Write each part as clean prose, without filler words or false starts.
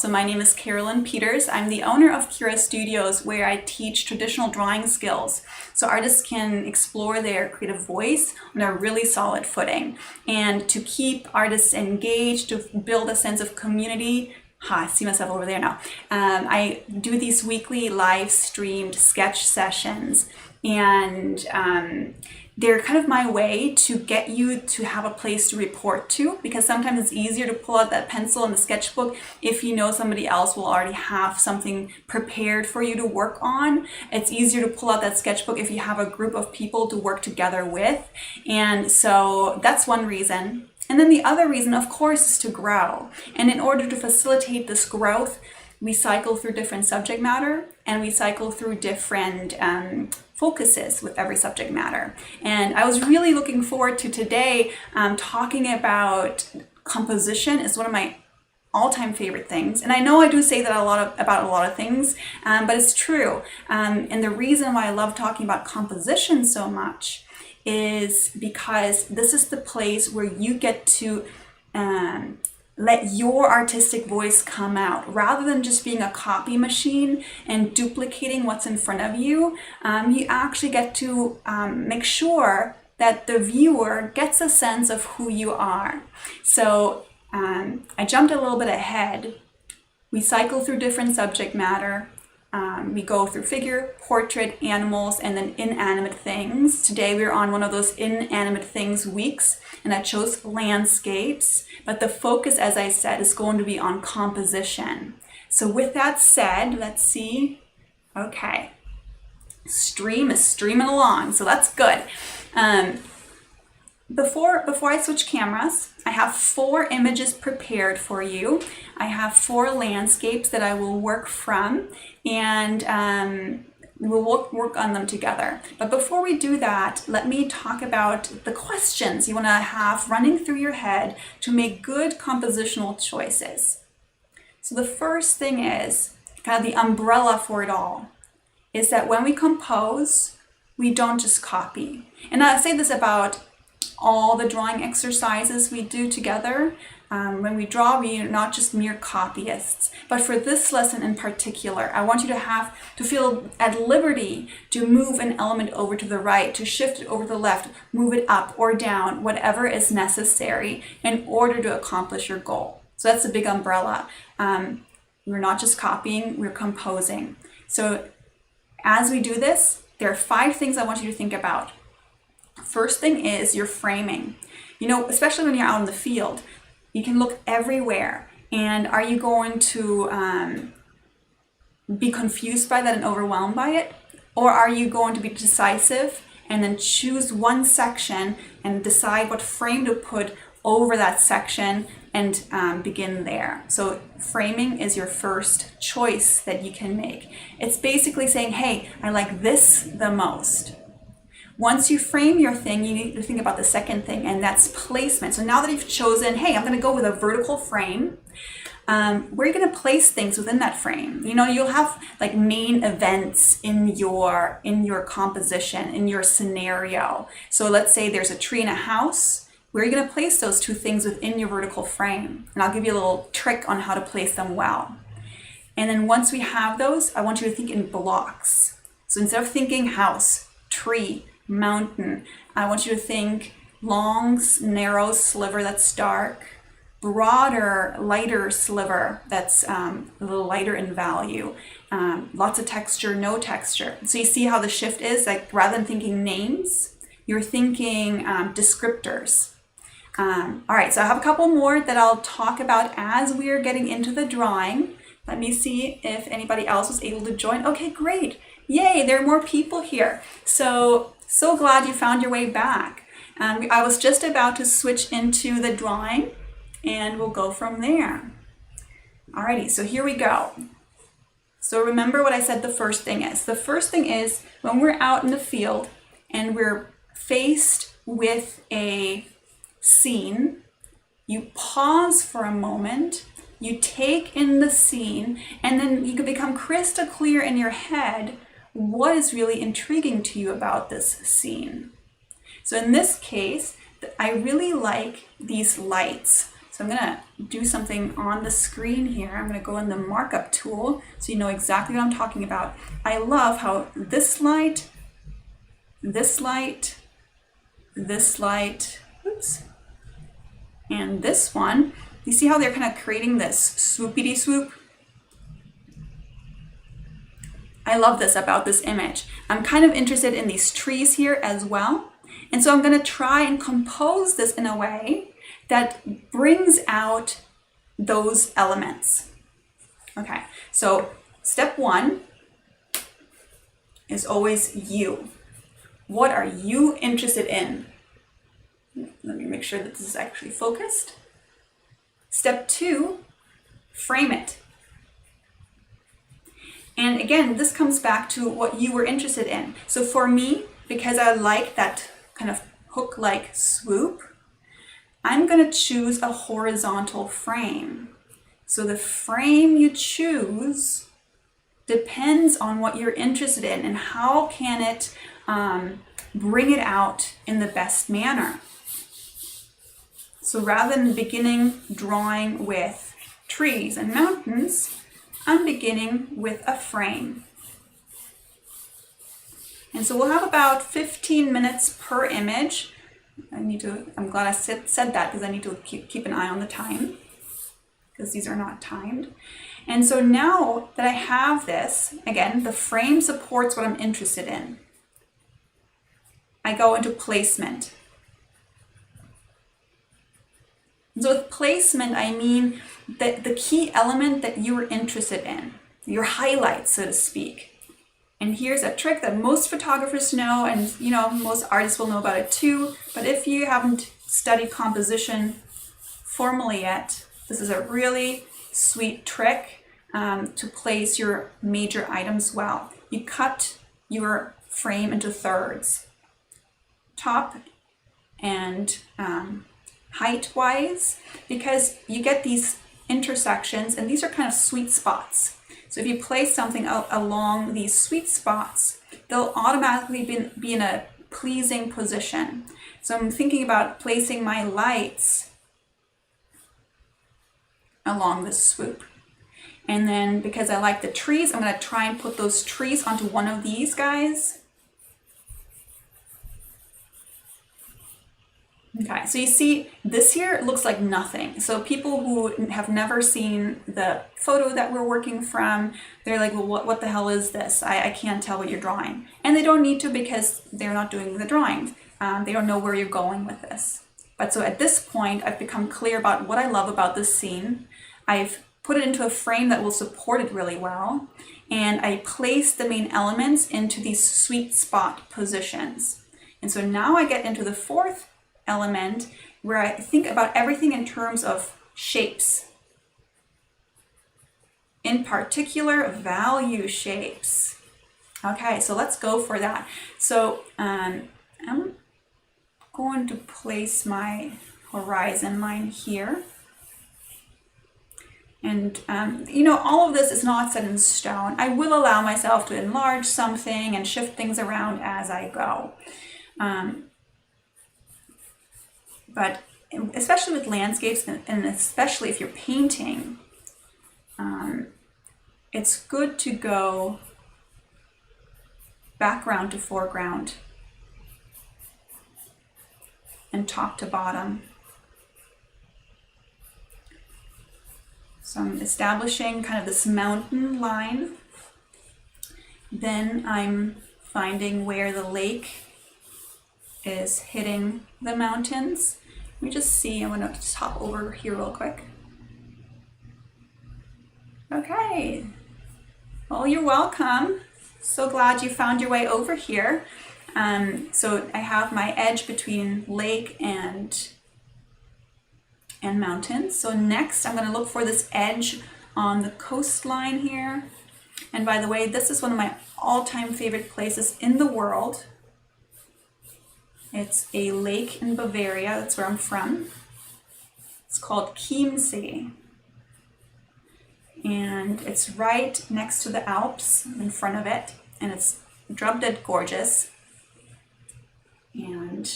So my name is Carolyn Peters. I'm the owner of Kira Studios, where I teach traditional drawing skills so artists can explore their creative voice on a really solid footing. And to keep artists engaged, to build a sense of community, I see myself over there now. I do these weekly live streamed sketch sessions, and they're kind of my way to get you to have a place to report to, because sometimes it's easier to pull out that pencil and the sketchbook if you know somebody else will already have something prepared for you to work on. It's easier to pull out that sketchbook if you have a group of people to work together with. And so that's one reason. And then the other reason, of course, is to grow. And in order to facilitate this growth, we cycle through different subject matter, and we cycle through different focuses with every subject matter. And I was really looking forward to today talking about composition. Is one of my all-time favorite things. And I know I do say that about a lot of things, but it's true. And the reason why I love talking about composition so much is because this is the place where you get to let your artistic voice come out, rather than just being a copy machine and duplicating what's in front of you. You actually get to make sure that the viewer gets a sense of who you are. So I jumped a little bit ahead. We cycle through different subject matter. We go through figure, portrait, animals, and then inanimate things. Today we're on one of those inanimate things weeks, and I chose landscapes. But the focus, as I said, is going to be on composition. So with that said, let's see. Okay, stream is streaming along, so that's good. Before I switch cameras, I have 4 images prepared for you. I have 4 landscapes that I will work from, and we'll work on them together. But before we do that, let me talk about the questions you want to have running through your head to make good compositional choices. So the first thing is, kind of the umbrella for it all, is that when we compose, we don't just copy. And I say this about all the drawing exercises we do together. When we draw, we are not just mere copyists. But for this lesson in particular, I want you to feel at liberty to move an element over to the right, to shift it over to the left, move it up or down, whatever is necessary in order to accomplish your goal. So that's a big umbrella. We're not just copying, we're composing. So as we do this, there are 5 things I want you to think about. First thing is your framing. You know, especially when you're out in the field, you can look everywhere. And are you going to be confused by that and overwhelmed by it? Or are you going to be decisive and then choose one section and decide what frame to put over that section and begin there? So framing is your first choice that you can make. It's basically saying, hey, I like this the most. Once you frame your thing, you need to think about the second thing, and that's placement. So now that you've chosen, hey, I'm going to go with a vertical frame, where are you going to place things within that frame? You know, you'll have like main events in your composition, in your scenario. So let's say there's a tree and a house. Where are you going to place those 2 things within your vertical frame? And I'll give you a little trick on how to place them well. And then once we have those, I want you to think in blocks. So instead of thinking house, tree, mountain, I want you to think long, narrow sliver that's dark, broader, lighter sliver that's a little lighter in value, lots of texture, no texture. So you see how the shift is? Like, rather than thinking names, you're thinking descriptors. All right, so I have a couple more that I'll talk about as we're getting into the drawing. Let me see if anybody else was able to join. Okay, great. Yay, there are more people here. So glad you found your way back. I was just about to switch into the drawing, and we'll go from there. Alrighty, so here we go. So remember what I said the first thing is. The first thing is, when we're out in the field and we're faced with a scene, you pause for a moment, you take in the scene, and then you can become crystal clear in your head what is really intriguing to you about this scene. So in this case, I really like these lights. So So I'm gonna do something on the screen here. I'm gonna go in the markup tool so you know exactly what I'm talking about. I love how this light, this light, this light, oops, and this one, you see how they're kind of creating this swoopity swoop? I love this about this image. I'm kind of interested in these trees here as well. And so I'm going to try and compose this in a way that brings out those elements. Okay, so step one is always you. What are you interested in? Let me make sure that this is actually focused. Step two, frame it. And again, this comes back to what you were interested in. So for me, because I like that kind of hook-like swoop, I'm going to choose a horizontal frame. So the frame you choose depends on what you're interested in and how can it bring it out in the best manner. So rather than beginning drawing with trees and mountains, I'm beginning with a frame. And so we'll have about 15 minutes per image. I'm glad I said that because I need to keep an eye on the time because these are not timed. And so now that I have this, again, the frame supports what I'm interested in. I go into placement. So with placement, I mean that the key element that you were interested in, your highlights, so to speak. And here's a trick that most photographers know, and most artists will know about it too. But if you haven't studied composition formally yet, this is a really sweet trick to place your major items well. You cut your frame into thirds, top and height-wise, because you get these intersections, and these are kind of sweet spots. So if you place something along these sweet spots, they'll automatically be in a pleasing position. So I'm thinking about placing my lights along this swoop. And then because I like the trees, I'm going to try and put those trees onto one of these guys. Okay, so you see this here looks like nothing. So people who have never seen the photo that we're working from, they're like, well, what the hell is this? I can't tell what you're drawing. And they don't need to because they're not doing the drawing. They don't know where you're going with this. But so at this point, I've become clear about what I love about this scene. I've put it into a frame that will support it really well. And I place the main elements into these sweet spot positions. And so now I get into the fourth element where I think about everything in terms of shapes. In particular, value shapes. Okay, so let's go for that. So I'm going to place my horizon line here. And all of this is not set in stone. I will allow myself to enlarge something and shift things around as I go. But especially with landscapes, and especially if you're painting, it's good to go background to foreground and top to bottom. So I'm establishing kind of this mountain line. Then I'm finding where the lake is hitting the mountains. Let me just see, I'm going to just hop over here real quick. Okay, well, you're welcome. So glad you found your way over here. So I have my edge between lake and mountains. So next I'm going to look for this edge on the coastline here. And by the way, this is one of my all-time favorite places in the world. It's a lake in Bavaria, that's where I'm from. It's called Chiemsee. And it's right next to the Alps in front of it. And it's drop dead gorgeous. And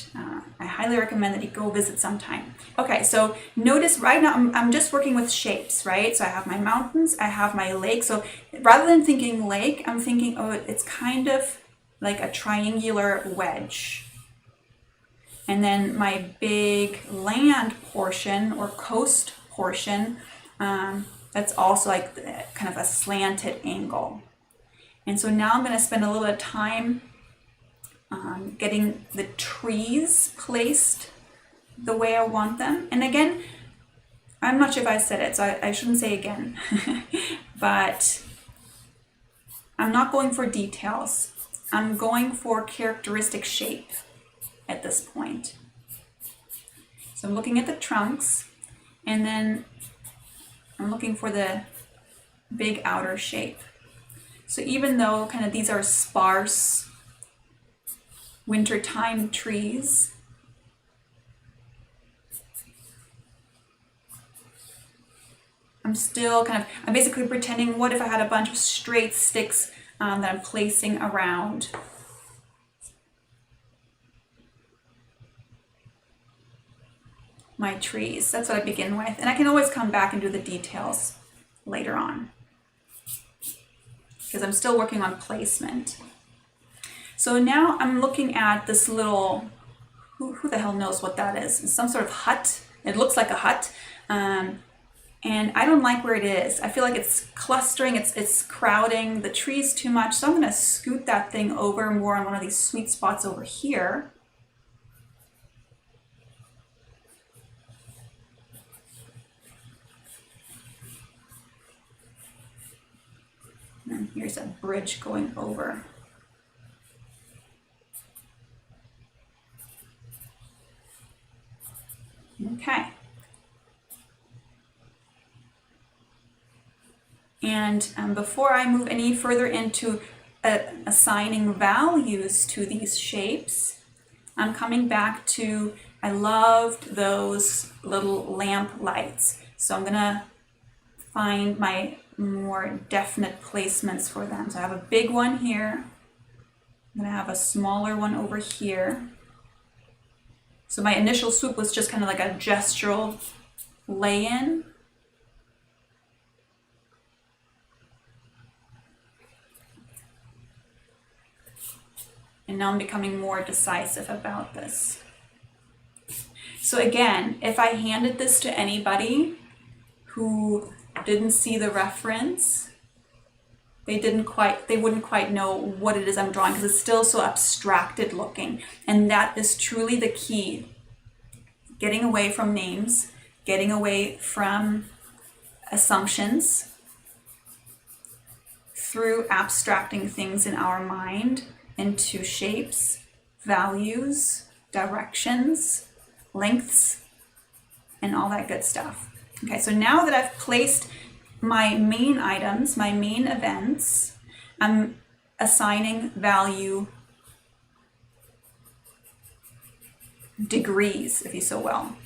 I highly recommend that you go visit sometime. Okay, so notice right now I'm just working with shapes, right? So I have my mountains, I have my lake. So rather than thinking lake, I'm thinking, oh, it's kind of like a triangular wedge. And then my big land portion or coast portion, that's also like kind of a slanted angle. And so now I'm going to spend a little bit of time getting the trees placed the way I want them. And again, I'm not sure if I said it, so I shouldn't say again, but I'm not going for details. I'm going for characteristic shape at this point. So I'm looking at the trunks, and then I'm looking for the big outer shape. So even though kind of these are sparse wintertime trees, I'm basically pretending, what if I had a bunch of straight sticks that I'm placing around my trees. That's what I begin with. And I can always come back and do the details later on, because I'm still working on placement. So now I'm looking at this little, who the hell knows what that is? It's some sort of hut. It looks like a hut. And I don't like where it is. I feel like it's clustering, it's crowding the trees too much. So I'm gonna scoot that thing over more on one of these sweet spots over here. And here's a bridge going over. Okay. And before I move any further into assigning values to these shapes, I'm coming back to, I loved those little lamp lights. So I'm gonna find my more definite placements for them. So I have a big one here. I'm gonna have a smaller one over here. So my initial swoop was just kind of like a gestural lay-in. And now I'm becoming more decisive about this. So again, if I handed this to anybody who didn't see the reference, they wouldn't quite know what it is I'm drawing, because it's still so abstracted looking. And that is truly the key. Getting away from names, getting away from assumptions, through abstracting things in our mind into shapes, values, directions, lengths, and all that good stuff. Okay, so now that I've placed my main items, my main events, I'm assigning value degrees, if you so will.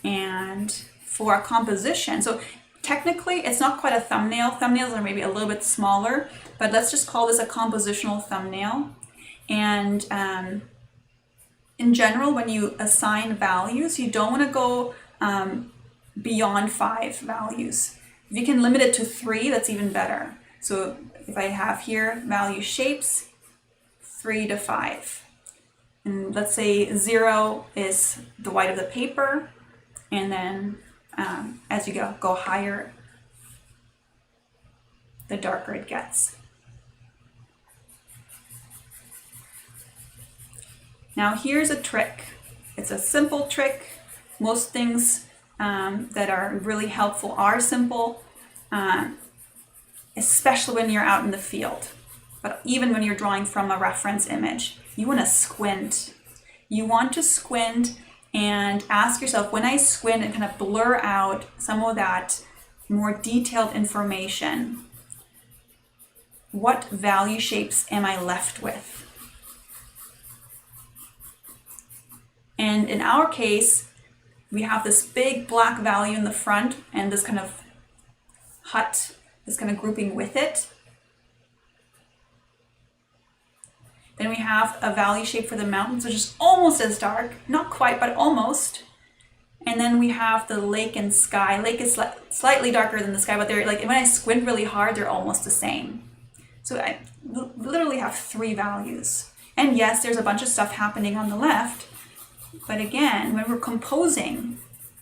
And for a composition, so technically it's not quite a thumbnail. Thumbnails are maybe a little bit smaller, but let's just call this a compositional thumbnail. And in general, when you assign values, you don't want to go beyond 5 values. If you can limit it to 3, that's even better. So if I have here value shapes, 3 to 5. And let's say 0 is the white of the paper, and then as you go higher, the darker it gets. Now here's a trick. It's a simple trick. Most things that are really helpful are simple, especially when you're out in the field. But even when you're drawing from a reference image, you want to squint. You want to squint and ask yourself, when I squint and kind of blur out some of that more detailed information, what value shapes am I left with? And in our case, we have this big black value in the front and this kind of hut, this kind of grouping with it. Then we have a value shape for the mountains, which is almost as dark, not quite, but almost. And then we have the lake and sky. Lake is slightly darker than the sky, but they're like, when I squint really hard, they're almost the same. So I literally have 3 values. And yes, there's a bunch of stuff happening on the left. But again, when we're composing,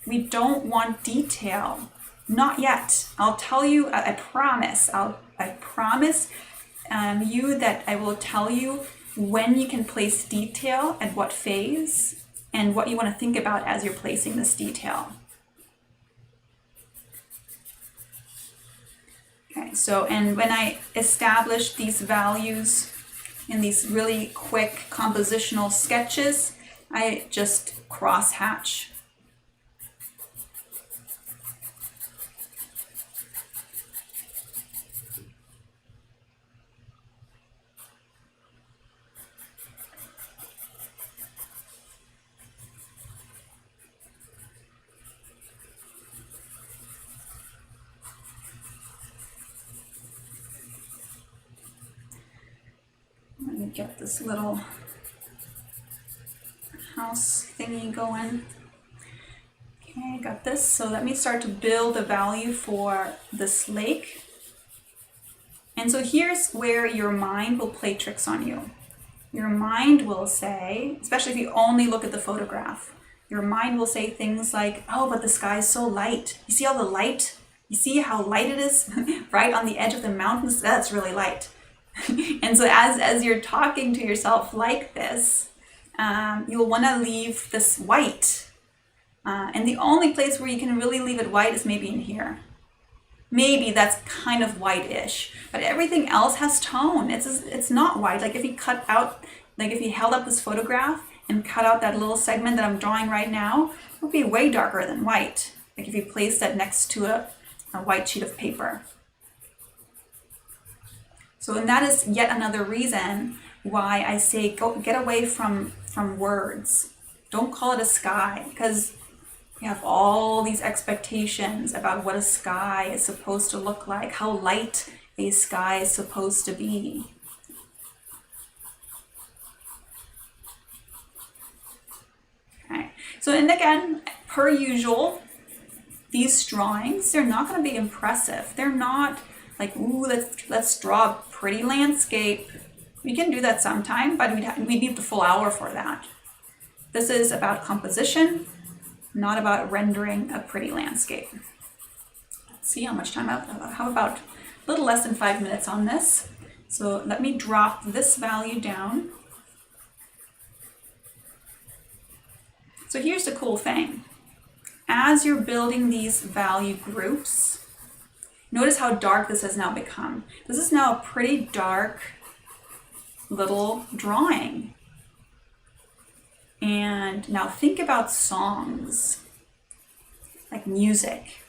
we don't want detail. Not yet. I'll tell you, I promise. I promise you that I will tell you when you can place detail at what phase and what you want to think about as you're placing this detail. Okay, so, and when I establish these values in these really quick compositional sketches, I just cross-hatch. Let me get this little house thingy going. Okay, got this. So let me start to build a value for this lake. And so here's where your mind will play tricks on you. Your mind will say, especially if you only look at the photograph, your mind will say things like, oh, but the sky is so light. You see all the light? You see how light it is right on the edge of the mountains? That's really light. And so as you're talking to yourself like this, you'll want to leave this white. And the only place where you can really leave it white is maybe in here. Maybe that's kind of white-ish, but everything else has tone. It's not white. Like if you cut out, like if you held up this photograph and cut out that little segment that I'm drawing right now, it would be way darker than white. Like if you place that next to a white sheet of paper. So, and that is yet another reason why I say get away from words. Don't call it a sky, because we have all these expectations about what a sky is supposed to look like, how light a sky is supposed to be. Okay, so and again, per usual, these drawings, they're not going to be impressive. They're not like, ooh, let's draw a pretty landscape. We can do that sometime, but we need the full hour for that. This is about composition, not about rendering a pretty landscape. Let's see how much time I have. How about a little less than 5 minutes on this? So let me drop this value down. So here's the cool thing. As you're building these value groups, notice how dark this has now become. This is now a pretty dark little drawing. And now think about songs, like music.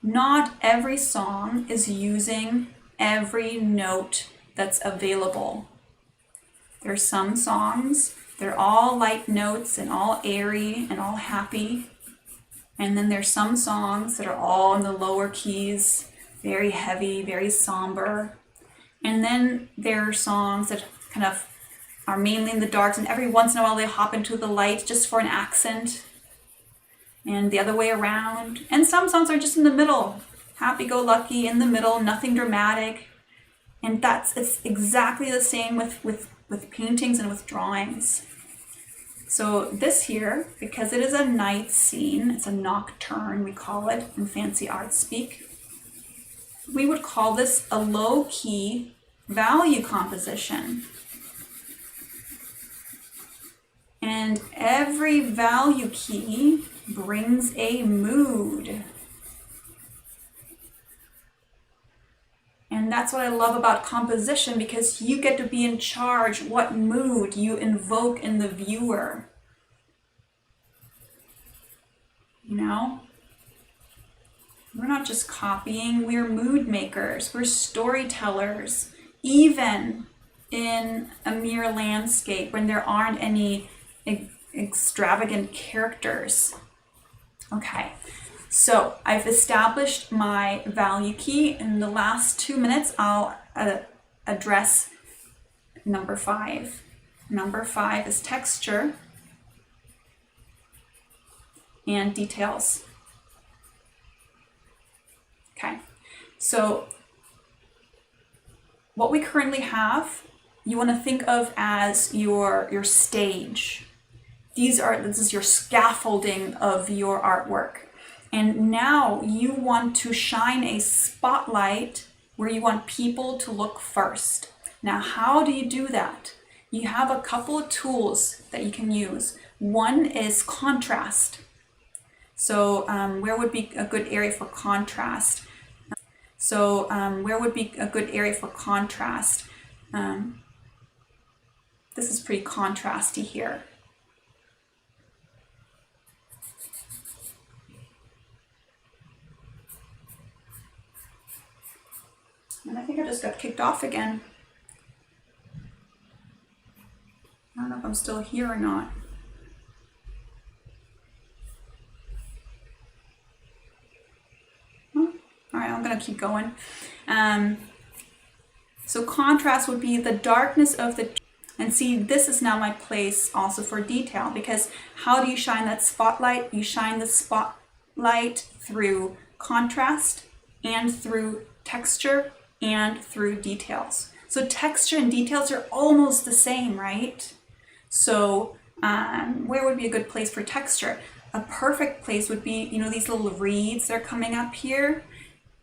Not every song is using every note that's available. There's some songs, they're all light notes and all airy and all happy. And then there's some songs that are all in the lower keys, very heavy, very somber. And then there are songs that kind of are mainly in the darks, and every once in a while they hop into the light just for an accent, and the other way around. And some songs are just in the middle, happy-go-lucky, in the middle, nothing dramatic. And it's exactly the same with paintings and with drawings. So this here, because it is a night scene, it's a nocturne, we call it in fancy art speak, we would call this a low-key value composition. And every value key brings a mood. And that's what I love about composition, because you get to be in charge what mood you invoke in the viewer. You know? We're not just copying, we're mood makers, we're storytellers, even in a mere landscape when there aren't any extravagant characters. Okay, so I've established my value key. In the last 2 minutes, I'll address number 5. Number 5 is texture and details. Okay, so what we currently have, you want to think of as your stage. This is your scaffolding of your artwork. And now you want to shine a spotlight where you want people to look first. Now, how do you do that? You have a couple of tools that you can use. One is contrast. So where would be a good area for contrast? This is pretty contrasty here. And I think I just got kicked off again. I don't know if I'm still here or not. All right, I'm gonna keep going. So contrast would be the darkness of the, and see, this is now my place also for detail, because how do you shine that spotlight? You shine the spotlight through contrast and through texture and through details. So texture and details are almost the same, right? So where would be a good place for texture? A perfect place would be, you know, these little reeds that are coming up here,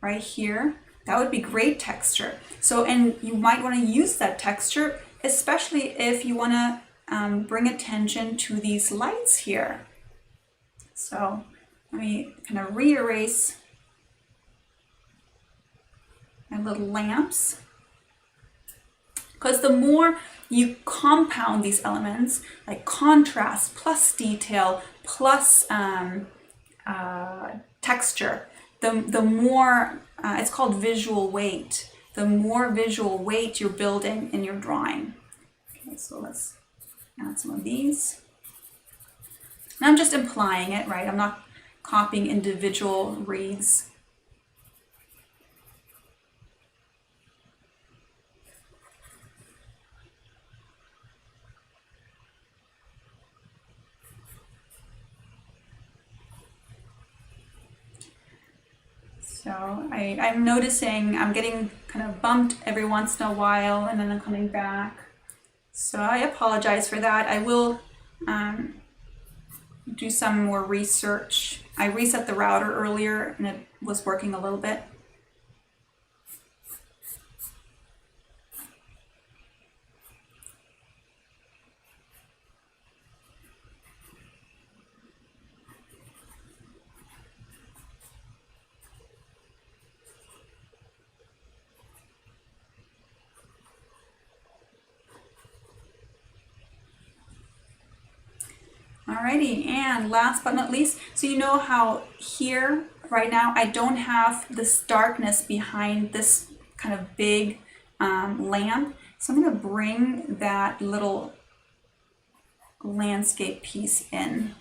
right here. That would be great texture. So, and you might want to use that texture, especially if you want to bring attention to these lights here. So let me kind of re-erase my little lamps. Because the more you compound these elements, like contrast plus detail plus texture, the more, it's called visual weight. The more visual weight you're building in your drawing. Okay, so let's add some of these. And I'm just implying it, right? I'm not copying individual reeds. So I'm noticing I'm getting kind of bumped every once in a while and then I'm coming back. So I apologize for that. I will do some more research. I reset the router earlier and it was working a little bit. Alrighty, and last but not least, so you know how here, right now, I don't have this darkness behind this kind of big lamp. So I'm going to bring that little landscape piece in.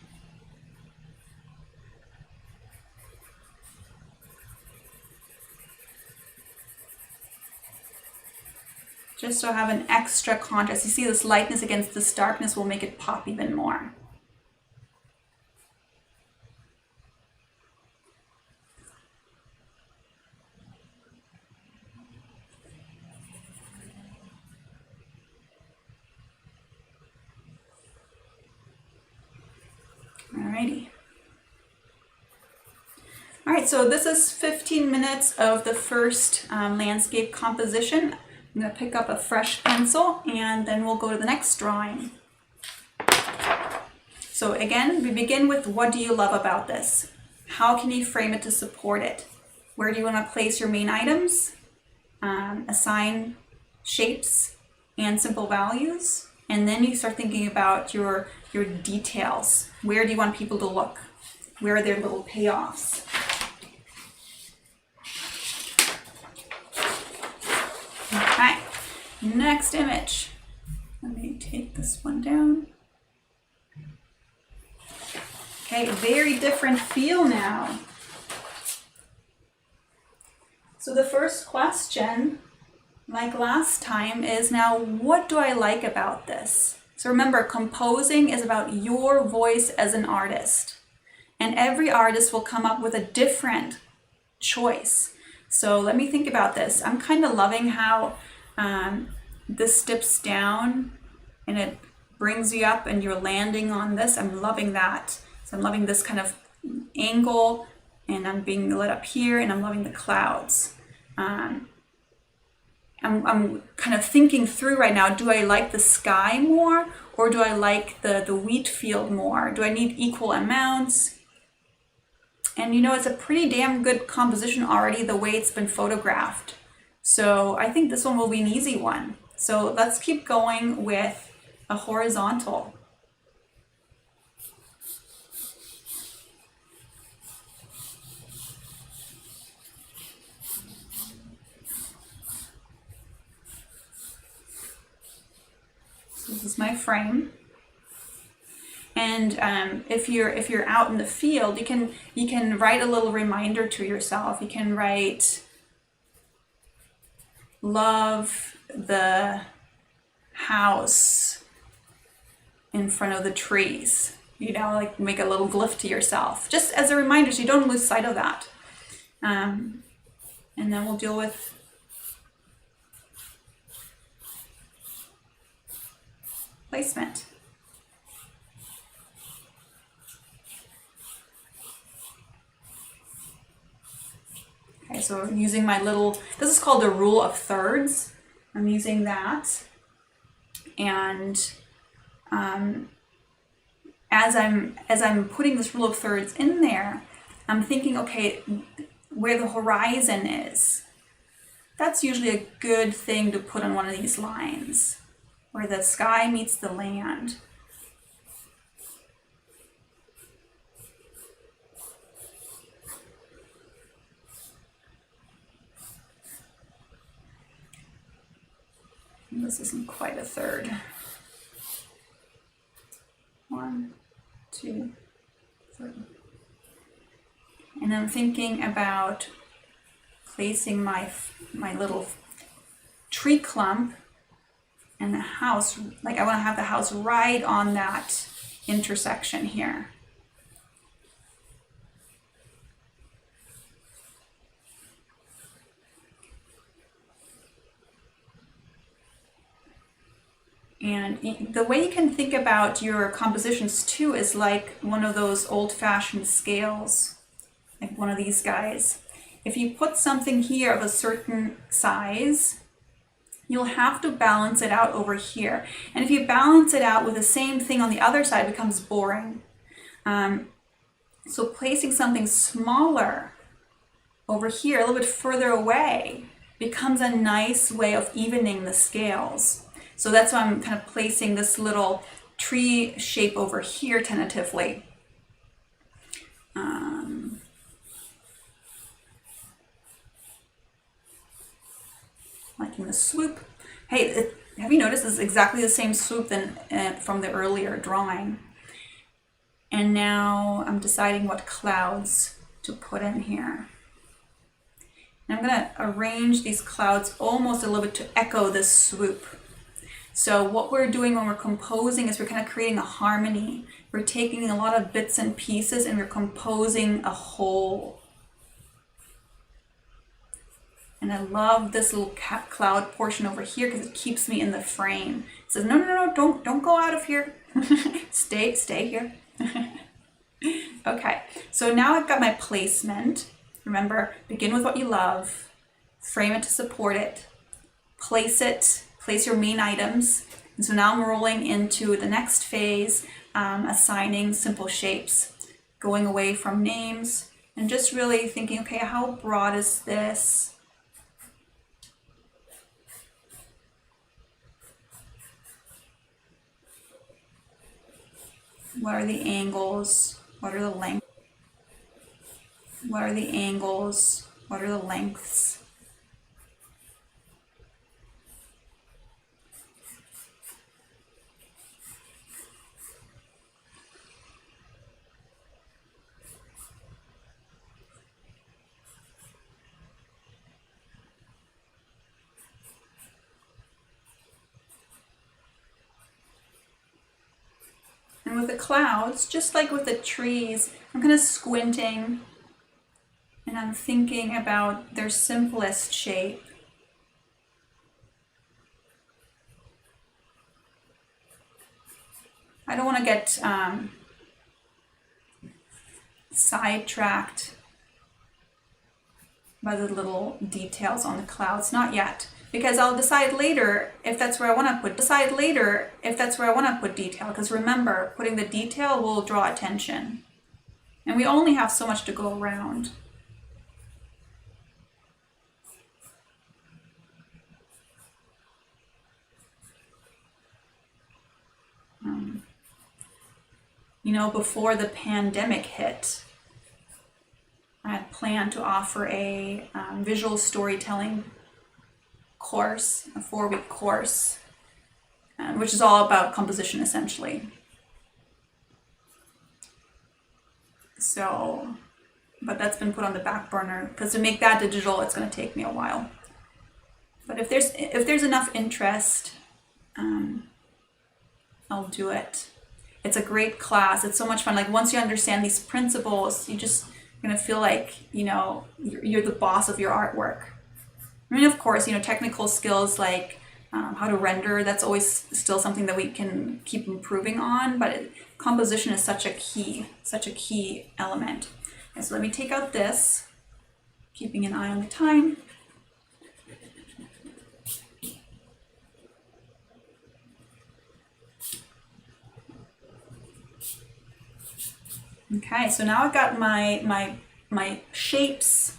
Just so I have an extra contrast. You see this lightness against this darkness will make it pop even more. Alrighty. All right, so this is 15 minutes of the first landscape composition. I'm going to pick up a fresh pencil and then we'll go to the next drawing. So again, we begin with what do you love about this? How can you frame it to support it? Where do you want to place your main items? Assign shapes and simple values. And then you start thinking about your details. Where do you want people to look? Where are their little payoffs? Okay, next image. Let me take this one down. Okay, very different feel now. So the first question like last time, is now what do I like about this? So remember, composing is about your voice as an artist. And every artist will come up with a different choice. So let me think about this. I'm kind of loving how this dips down and it brings you up and you're landing on this. I'm loving that. So I'm loving this kind of angle, and I'm being lit up here, and I'm loving the clouds. I'm kind of thinking through right now, do I like the sky more, or do I like the wheat field more? Do I need equal amounts? And you know, it's a pretty damn good composition already, the way it's been photographed. So I think this one will be an easy one. So let's keep going with a horizontal. So this is my frame. And if you're out in the field, you can write a little reminder to yourself. You can write, love the house in front of the trees. You know, like make a little glyph to yourself, just as a reminder, so you don't lose sight of that. And then we'll deal with placement. Okay, so using my little, this is called the rule of thirds. I'm using that. And as I'm putting this rule of thirds in there, I'm thinking, okay, where the horizon is, that's usually a good thing to put on one of these lines, where the sky meets the land. This isn't quite a third. 1, 2, 3. And I'm thinking about placing my little tree clump and the house, like I want to have the house right on that intersection here. And the way you can think about your compositions too is like one of those old-fashioned scales, like one of these guys. If you put something here of a certain size, you'll have to balance it out over here. And if you balance it out with the same thing on the other side, it becomes boring. So placing something smaller over here, a little bit further away, becomes a nice way of evening the scales. So that's why I'm kind of placing this little tree shape over here tentatively. Liking the swoop. Hey, have you noticed this is exactly the same swoop than from the earlier drawing? And now I'm deciding what clouds to put in here. And I'm going to arrange these clouds almost a little bit to echo this swoop. So what we're doing when we're composing is we're kind of creating a harmony. We're taking a lot of bits and pieces and we're composing a whole. And I love this little cloud portion over here because it keeps me in the frame. It says, no, don't go out of here. stay here. Okay, so now I've got my placement. Remember, begin with what you love, frame it to support it, place your main items. And so now I'm rolling into the next phase, assigning simple shapes, going away from names and just really thinking, okay, how broad is this? What are the angles? What are the lengths? What are the angles? What are the lengths? with the clouds, just like with the trees, I'm kind of squinting and I'm thinking about their simplest shape. I don't want to get sidetracked by the little details on the clouds, not yet, because I'll decide later if that's where I want to put detail, because remember, putting the detail will draw attention, and we only have so much to go around. You know, before the pandemic hit, I had planned to offer a visual storytelling course, a 4-week course, which is all about composition essentially. So, but that's been put on the back burner because to make that digital, it's going to take me a while. But if there's enough interest, I'll do it. It's a great class. It's so much fun. Like once you understand these principles, you're gonna feel like, you know, you're the boss of your artwork. I mean, of course, you know, technical skills like how to render, that's always still something that we can keep improving on, but composition is such a key element. And so let me take out this, keeping an eye on the time. Okay, so now I've got my shapes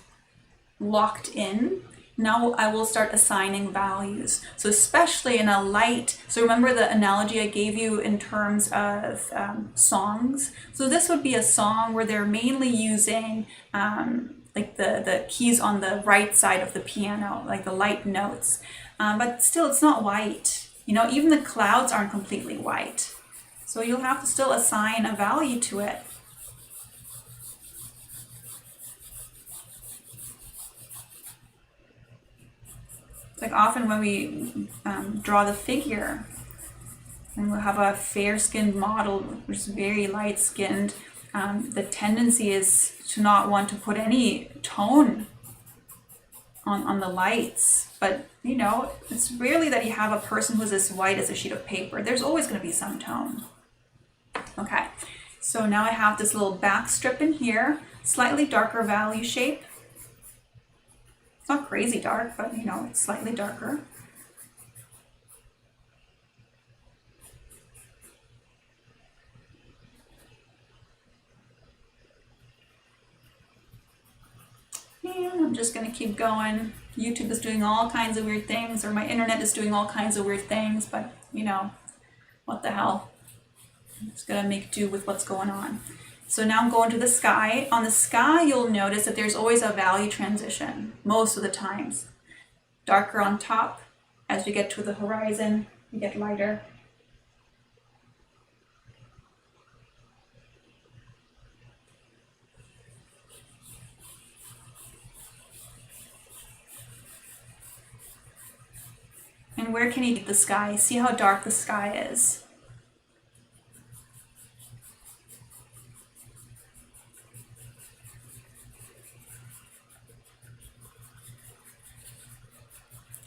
locked in. Now I will start assigning values. So especially in a light, so remember the analogy I gave you in terms of songs? So this would be a song where they're mainly using like the keys on the right side of the piano, like the light notes. But still, it's not white. You know, even the clouds aren't completely white. So you'll have to still assign a value to it. Like often when we draw the figure, and we'll have a fair-skinned model which is very light-skinned, the tendency is to not want to put any tone on the lights. But you know, it's rarely that you have a person who's as white as a sheet of paper. There's always going to be some tone. Okay, so now I have this little back strip in here, slightly darker value shape. It's not crazy dark, but you know, it's slightly darker. And I'm just going to keep going. YouTube is doing all kinds of weird things, or my internet is doing all kinds of weird things, but you know, what the hell. I'm just going to make do with what's going on. So now I'm going to the sky. On the sky, you'll notice that there's always a value transition, most of the times. Darker on top. As we get to the horizon, we get lighter. And where can you get the sky? See how dark the sky is.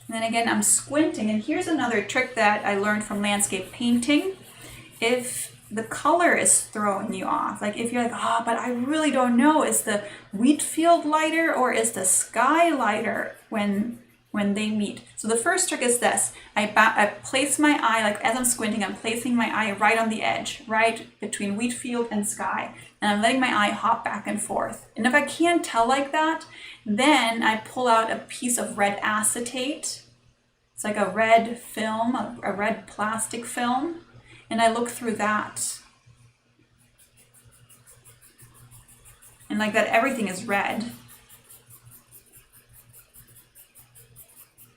And then again, I'm squinting, and here's another trick that I learned from landscape painting. If the color is throwing you off, like if you're like, oh, but I really don't know, is the wheat field lighter or is the sky lighter when they meet? So the first trick is this. I place my eye, like as I'm squinting, I'm placing my eye right on the edge, right between wheat field and sky. And I'm letting my eye hop back and forth. And if I can't tell like that, then I pull out a piece of red acetate. It's like a red film, a red plastic film. And I look through that. And like that, everything is red.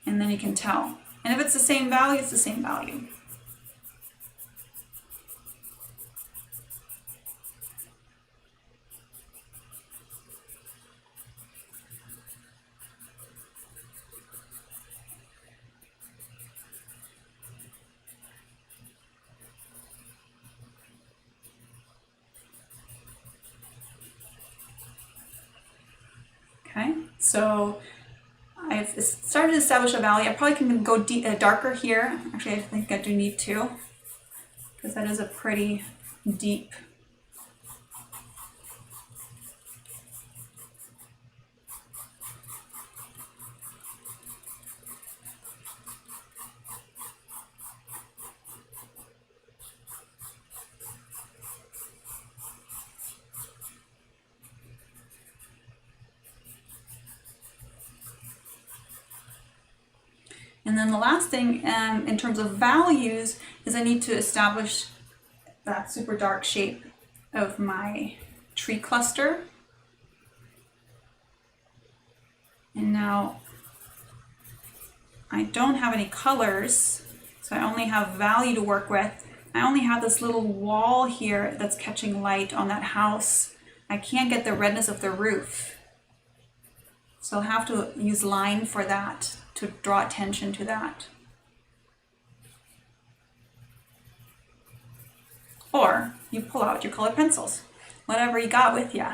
And then you can tell. And if it's the same value, it's the same value. Okay, so I've started to establish a valley. I probably can go darker here. Actually, I think I do need to, because that is a pretty deep. And then the last thing in terms of values is I need to establish that super dark shape of my tree cluster. And now I don't have any colors, so I only have value to work with. I only have this little wall here that's catching light on that house. I can't get the redness of the roof. So I'll have to use line for that to draw attention to that. Or you pull out your colored pencils, whatever you got with you.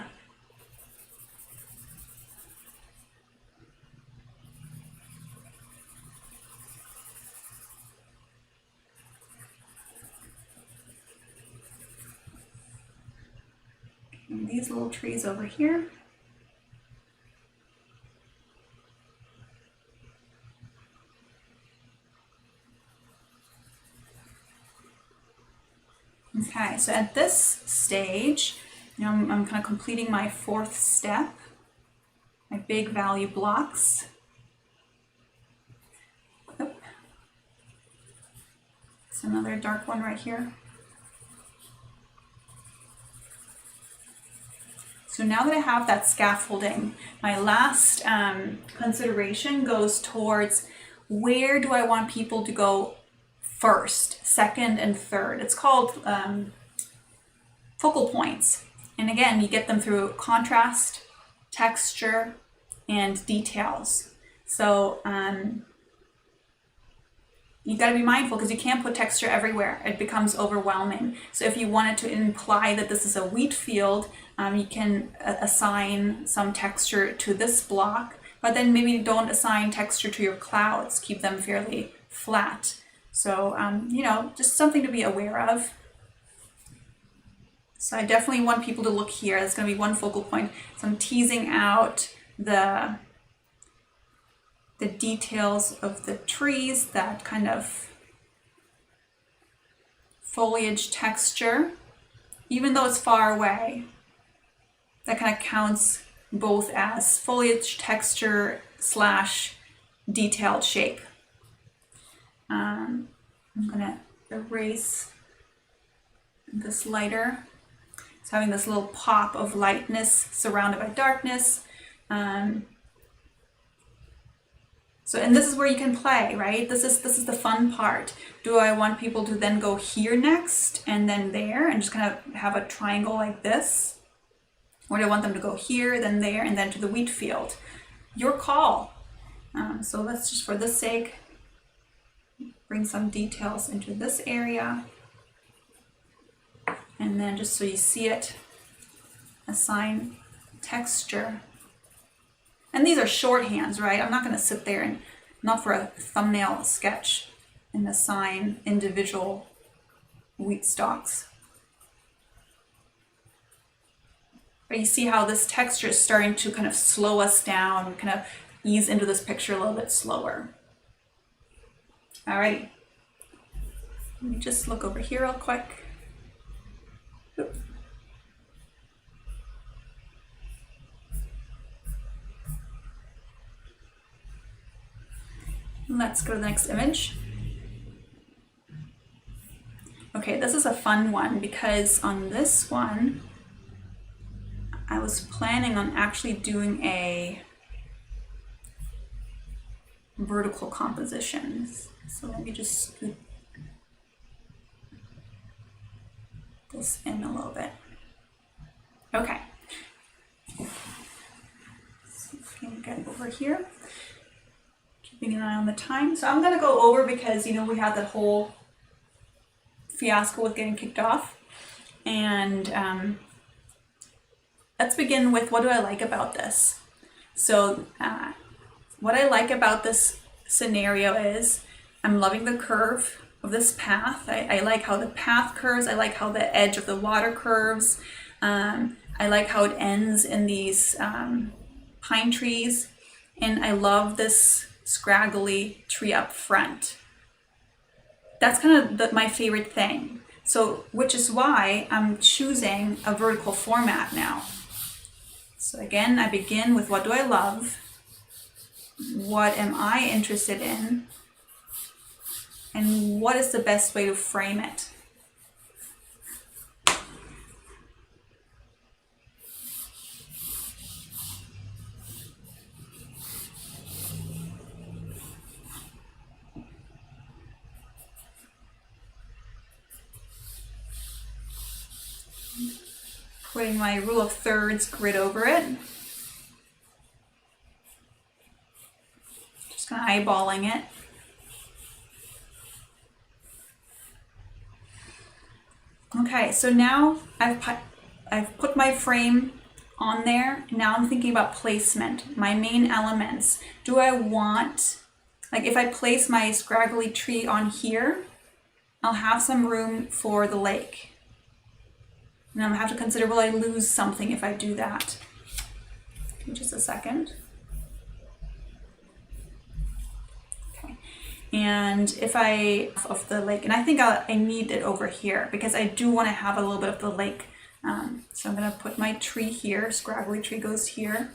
And these little trees over here. Okay, so at this stage, I'm kind of completing my fourth step, my big value blocks. Oop. It's another dark one right here. So now that I have that scaffolding, my last consideration goes towards where do I want people to go first, second, and third. It's called focal points. And again, you get them through contrast, texture, and details. So you got to be mindful because you can't put texture everywhere. It becomes overwhelming. So if you wanted to imply that this is a wheat field, you can assign some texture to this block, but then maybe don't assign texture to your clouds. Keep them fairly flat. So, just something to be aware of. So I definitely want people to look here. That's going to be one focal point. So I'm teasing out the details of the trees, that kind of foliage texture, even though it's far away. That kind of counts both as foliage texture / detailed shape. I'm going to erase this lighter. It's having this little pop of lightness surrounded by darkness. And this is where you can play, right? This is the fun part. Do I want people to then go here next and then there and just kind of have a triangle like this? Or do I want them to go here, then there, and then to the wheat field? Your call. So let's just, for this sake, bring some details into this area. And then just so you see it, assign texture. And these are shorthands, right? I'm not going to sit there and, not for a thumbnail sketch, and assign individual wheat stalks. But you see how this texture is starting to kind of slow us down, kind of ease into this picture a little bit slower. Alrighty. Let me just look over here real quick. Oop. Let's go to the next image. Okay, this is a fun one because on this one, I was planning on actually doing a vertical composition. So let me just scoot this in a little bit. Okay. So we can get over here. Keeping an eye on the time. So I'm going to go over because, we had that whole fiasco with getting kicked off. And let's begin with, what do I like about this? So what I like about this scenario is I'm loving the curve of this path. I like how the path curves. I like how the edge of the water curves. I like how it ends in these pine trees. And I love this scraggly tree up front. That's kind of my favorite thing. So, which is why I'm choosing a vertical format now. So again, I begin with what do I love? What am I interested in? And what is the best way to frame it? Putting my rule of thirds grid over it. Just kind of eyeballing it. Okay, so now I've put my frame on there. Now I'm thinking about placement, my main elements. Do I want, like if I place my scraggly tree on here, I'll have some room for the lake. And I'm gonna have to consider, will I lose something if I do that? Give me just a second. Okay, and if of the lake, and I think I need it over here because I do want to have a little bit of the lake. So I'm gonna put my tree here, scraggly tree goes here.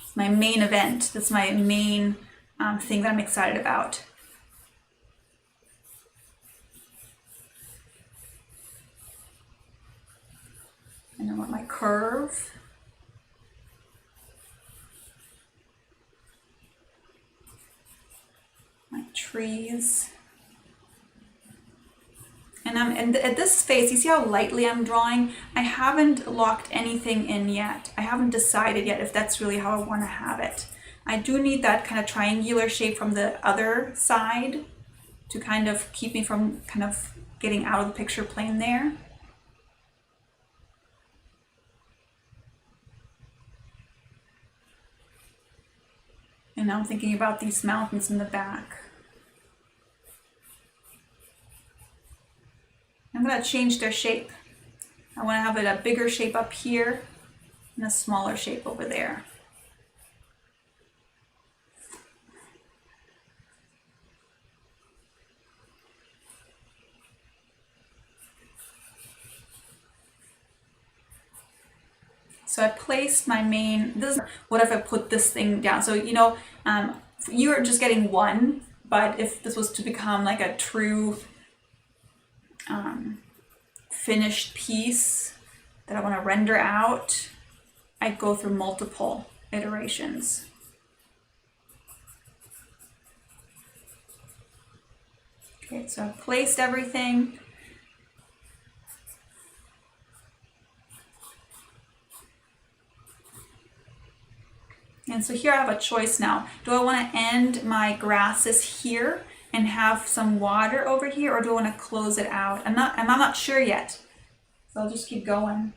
It's my main event, that's my main thing that I'm excited about. And I want my curve. My trees. And at this phase, you see how lightly I'm drawing? I haven't locked anything in yet. I haven't decided yet if that's really how I want to have it. I do need that kind of triangular shape from the other side to kind of keep me from kind of getting out of the picture plane there. And now I'm thinking about these mountains in the back. I'm going to change their shape. I want to have it a bigger shape up here and a smaller shape over there. So I placed my main, what if I put this thing down? So, you know, you're just getting one, but if this was to become like a true finished piece that I want to render out, I go through multiple iterations. Okay, so I've placed everything. And so here I have a choice now. Do I want to end my grasses here and have some water over here, or do I want to close it out? I'm not sure yet. So I'll just keep going.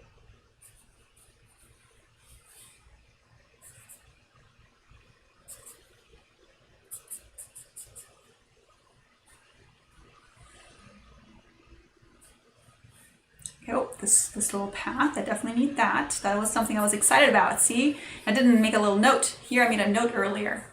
Oh, this little path, I definitely need that. That was something I was excited about. See, I didn't make a little note. Here I made a note earlier.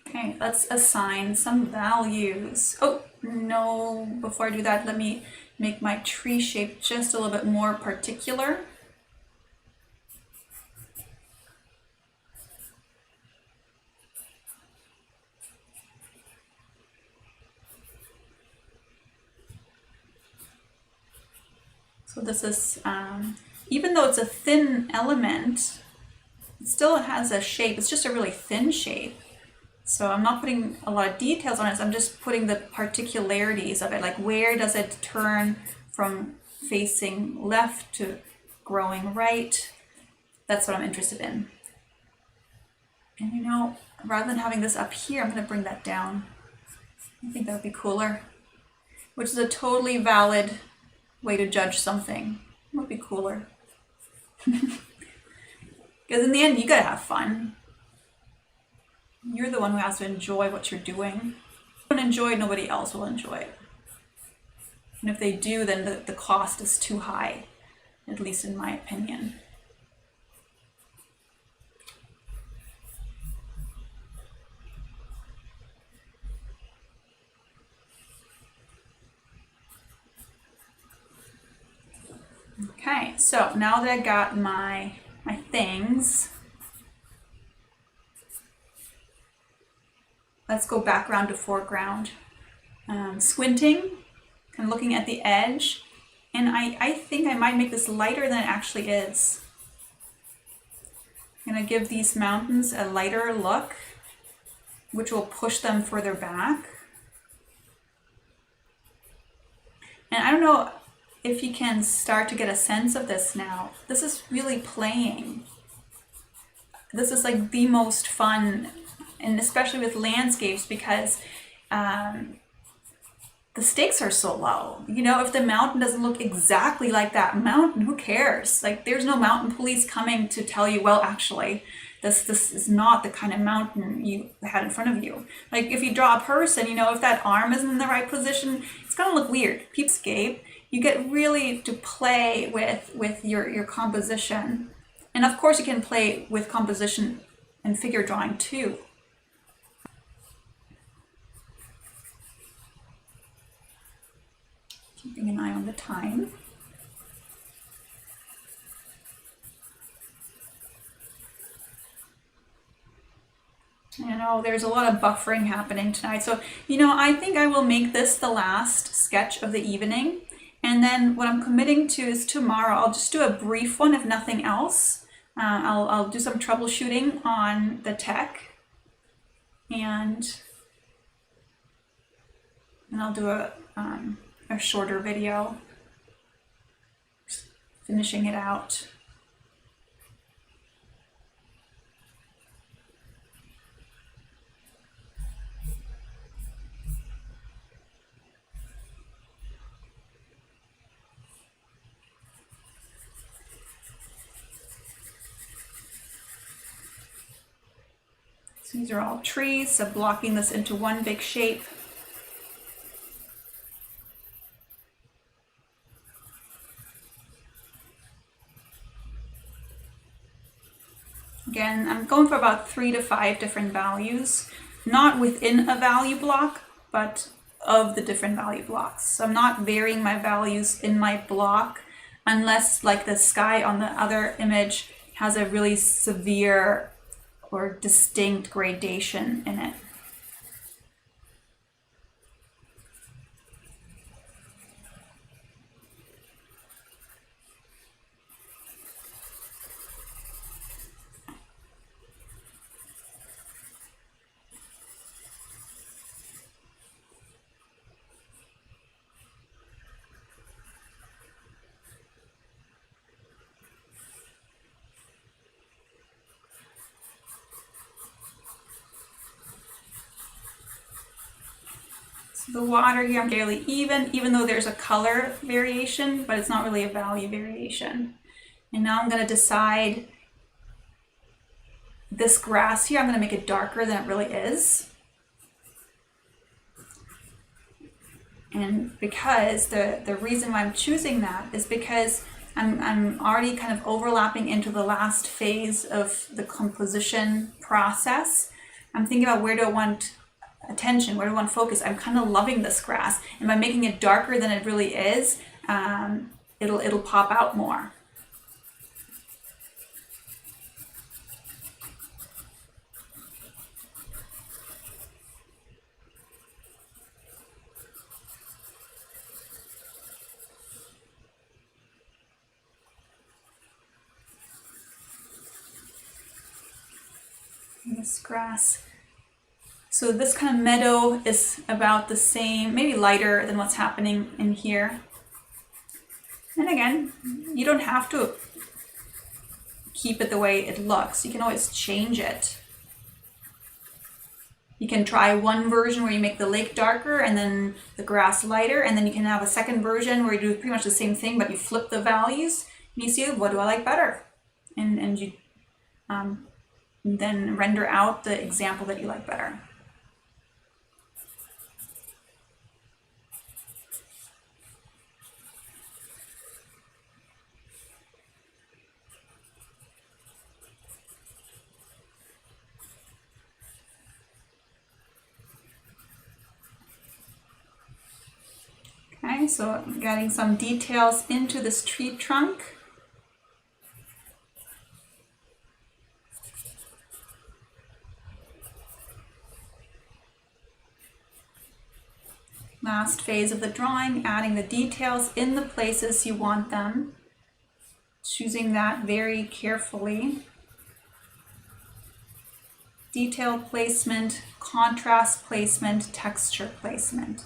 Okay, let's assign some values. Oh, no, before I do that, let me make my tree shape just a little bit more particular. So this is, even though it's a thin element, it still has a shape. It's just a really thin shape. So I'm not putting a lot of details on it. I'm just putting the particularities of it. Like where does it turn from facing left to growing right? That's what I'm interested in. And you know, rather than having this up here, I'm going to bring that down. I think that would be cooler, which is a totally valid way to judge something. It would be cooler. Because in the end, you gotta have fun. You're the one who has to enjoy what you're doing. If you don't enjoy it, nobody else will enjoy it. And if they do, then the cost is too high, at least in my opinion. Okay, so now that I got my things, let's go background to foreground. Squinting and looking at the edge, and I think I might make this lighter than it actually is. I'm gonna give these mountains a lighter look, which will push them further back. And I don't know if you can start to get a sense of this now. This is really playing. This is like the most fun, and especially with landscapes, because the stakes are so low. You know, if the mountain doesn't look exactly like that mountain, who cares? Like, there's no mountain police coming to tell you, well, actually, this is not the kind of mountain you had in front of you. Like, if you draw a person, you know, if that arm isn't in the right position, it's gonna look weird. Peepscape, you get really to play with your composition. And of course you can play with composition and figure drawing too. Keeping an eye on the time. You know, there's a lot of buffering happening tonight. So, you know, I think I will make this the last sketch of the evening. And then what I'm committing to is tomorrow, I'll just do a brief one, if nothing else. I'll do some troubleshooting on the tech. And I'll do a shorter video, finishing it out. So these are all trees, so blocking this into one big shape. Again, I'm going for about 3 to 5 different values, not within a value block, but of the different value blocks. So I'm not varying my values in my block unless, like the sky on the other image, has a really severe or distinct gradation in it. The water here, I'm fairly even though there's a color variation, but it's not really a value variation. And now I'm going to decide this grass here, I'm going to make it darker than it really is. And because the reason why I'm choosing that is because I'm already kind of overlapping into the last phase of the composition process. I'm thinking about where do I want attention, where do I want focus. I'm kind of loving this grass, and by making it darker than it really is, it'll pop out more. And this grass. So this kind of meadow is about the same, maybe lighter than what's happening in here. And again, you don't have to keep it the way it looks. You can always change it. You can try one version where you make the lake darker and then the grass lighter, and then you can have a second version where you do pretty much the same thing, but you flip the values and you see, what do I like better? And you then render out the example that you like better. Okay, so I'm getting some details into this tree trunk. Last phase of the drawing, adding the details in the places you want them, choosing that very carefully. Detail placement, contrast placement, texture placement.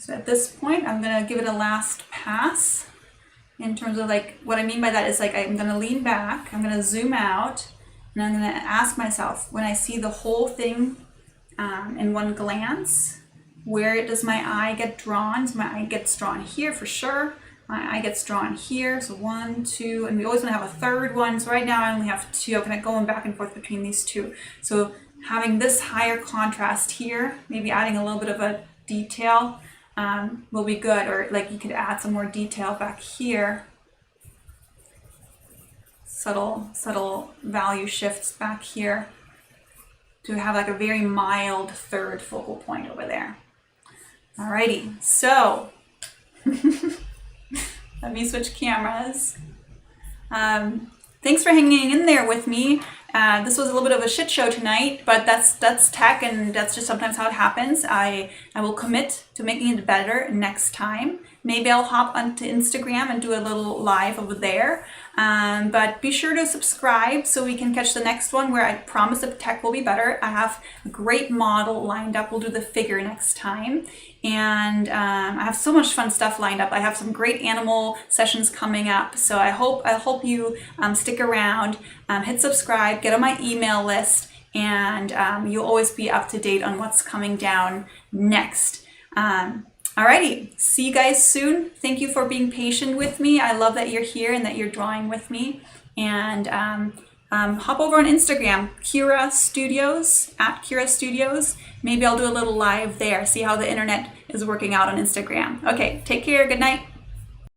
So at this point, I'm gonna give it a last pass in terms of like, what I mean by that is like, I'm gonna lean back, I'm gonna zoom out, and I'm gonna ask myself, when I see the whole thing in one glance, where does my eye get drawn? So my eye gets drawn here for sure. My eye gets drawn here, so 1, 2, and we always wanna have a third one. So right now I only have 2, I'm kind of going back and forth between these 2. So having this higher contrast here, maybe adding a little bit of a detail will be good, or like you could add some more detail back here. Subtle value shifts back here to have like a very mild third focal point over there. Alrighty, so let me switch cameras. Thanks for hanging in there with me. This was a little bit of a shit show tonight, but that's tech, and that's just sometimes how it happens. I will commit to making it better next time. Maybe I'll hop onto Instagram and do a little live over there. But be sure to subscribe so we can catch the next one where I promise the tech will be better. I have a great model lined up. We'll do the figure next time. And I have so much fun stuff lined up. I have some great animal sessions coming up. So I hope you stick around, hit subscribe, get on my email list, and you'll always be up to date on what's coming down next. Alrighty, see you guys soon. Thank you for being patient with me. I love that you're here and that you're drawing with me. And hop over on Instagram, Kira Studios, at Kira Studios. Maybe I'll do a little live there, see how the internet is working out on Instagram. Okay, take care, good night.